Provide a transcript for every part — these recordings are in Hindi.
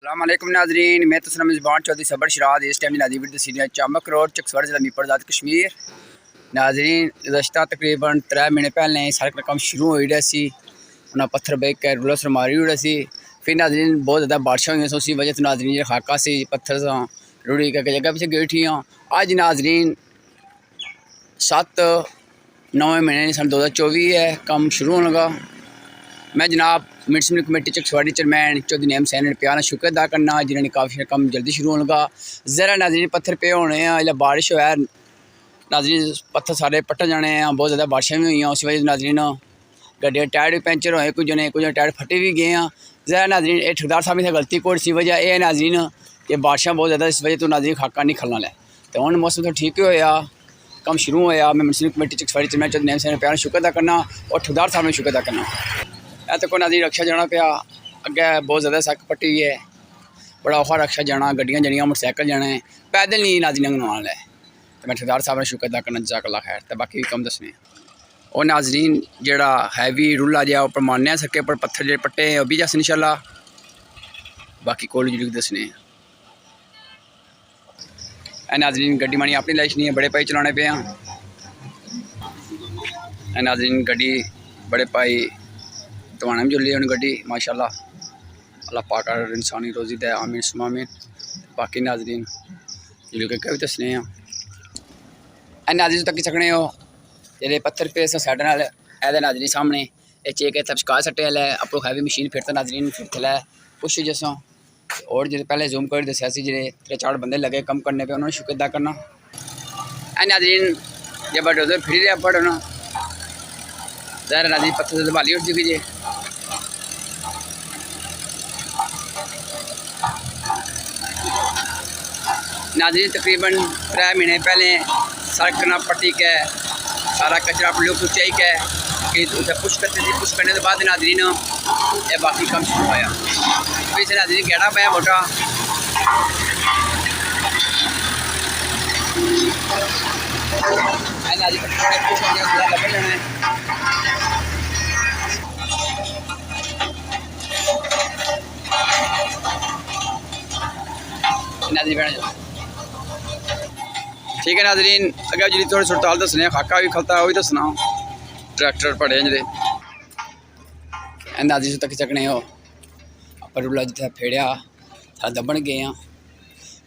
अस्सलामुअलैकुम नाजरीन, मैं तस्लीम ज़बान चौधरी सबर शराद। इस टाइम नाजी वीडियो सीनियर चामक रोड चकसवर जिला मीरपुर आज़ाद कश्मीर। नाजरीन गुज़श्ता तकरीबन 3 महीने पहले सड़क का काम शुरू हो रहा सी, उन्हें पत्थर बेच के रुलस मारी उड़ा सी। फिर नाजरीन बहुत ज़्यादा बारिशें हुई, उसी वजह से नाजरीन खाका से पत्थर से रुड़ी करके जगह पीछे गई थी। अज नाजरीन 7-9 महीने सन 2024 है, काम शुरू होने लगा। मैं जनाब municipal committee Chakswari chairman Chaudhry नेम सैन ने प्यार शुक्र अदा करना जिन्होंने काफ़ी कम जल्दी शुरू होने लगा। ज़रा नाजरीन पत्थर पे होने हैं, बारिश होया नाजरीन पत्थर सारे पट्टे जाने हैं, बहुत ज़्यादा बारिशें भी हुई, उस वजह नाजरीन गड्डियां टायर भी पैंचर होए, कुछ टायर फटे भी गए हैं। ज़रा नाजरीन ये ठेकेदार साहब की गलती कोई सी वजह यह नाजरीन कि बारिशें बहुत ज़्यादा इस वजह तो नाजरीन खाका नहीं खलना लै। तो हूँ मौसम तो ठीक ही होया, कम शुरू होया। मैं municipal committee Chakswari chairman Chaudhry नेम सैन ने प्यार शुक्र अदा करना और ठेकेदार साहब ने शुक्र अदा करना। तो कोई नाजरीन रक्षा जाना पिया, अगे बहुत ज़्यादा सड़क पट्टी हुई है, बड़ा औखा रक्षा जाना, गड्डियां जनियां मोटरसाइकिल जाना है, पैदल नहीं नाजरीन नाल है। तो मैं ठेकेदार साहब ने शुक्र अदा करना, जज़ाकल्लाह खैर। तो बाकी भी कम दसने और नाजरीन जड़ा हैवी रूला जहा उपर मारने सके पर पत्थर जो पट्टे हैं वह भी जस इंशाल्लाह। बाकी कोल जी दसने नाजरीन गड्डी मानी अपनी लाइश नहीं है, बड़े भाई चलाने पे हैं। नाजरीन गड्डी बड़े भाई तवाना भी जुली गड्डी माशाल्लाह, अल्लाह पाक इंसानी रोज़ी दे, आमीन सुमा आमीन। बाकी नाजरीन जुल के भी दसने नाजरीन तक सकने हो जे पत्थर पे साइड नाल ए नाजरीन सामने ये चेक है तबका सट्टे वाला है, अपो हैवी मशीन फिर तो नाजरीन फिर थला कुछ जैसा। और जो पहले जूम कर दसिया सी जे 3-4 बंदे लगे कम करने पे, उन्होंने शुक्र अदा करना। नाजरीन जब बडोजर फिर रहा पड़ना ज़रा नाजरीन पत्थर से दबाली उठ चुकी जी। नाजरीन तकरीबन 3 महीने पहले सड़क ना पट्टी के सारा कचरा अपने लोग ऊँचाई के कि उसे पुश करते थे, पुश करने के बाद नाजरीन ये बाकी कम शुरू होया। फिर से नाजरीन गहरा पाया मोटा नाजरीन ठीक है। नाजरीन अगर जी थोड़ी सुरताल दसने खाका भी खलता है, वही दसना ट्रैक्टर पड़े जे नाजरीन तक सकने हो पर रूला जिथे फेड़िया थोड़ा दबन गए हैं,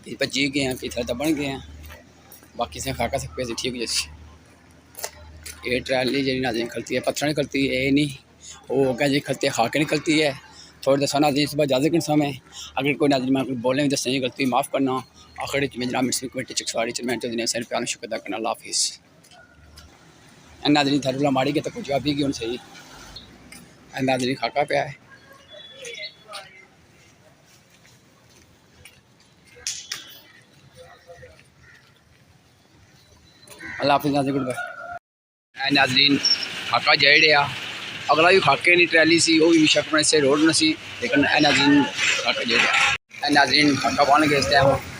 कि भजी गए हैं, कि थोड़ा दबन गए हैं। बाकी से खाका सक पे ठीक जैसी ये ट्रैली जी नाजरीन खलती है, पत्थर नहीं खलती है, ये नहीं वो अगर जी खलती है खाके नहीं खलती है। थोड़ी दसा नाजरीन सुबह इजाजत के समय अगर कोई नाजरीन मैं बोलने में दसने की गलती माफ़ करना। आखिर में जनाब municipal committee Chakswari chairman Chaudhry नेम सैन प्यार शुक्र अदा करना। अल्लाह हाफिज़। नाजरीन थरूला माड़ी के तो कुछ जवाब ही क्यों सही नाजरीन खाका पे है। अल्लाह हाफिज़ नाजरीन, गुड बाय। नाजरीन खाका जाए रहा, अगला भी खाके नहीं ट्रैली सी वो भी शक से रोड न सी, लेकिन नाजरीन खाका जाए रहा। नाजरीन खाका बन गए इस टाइम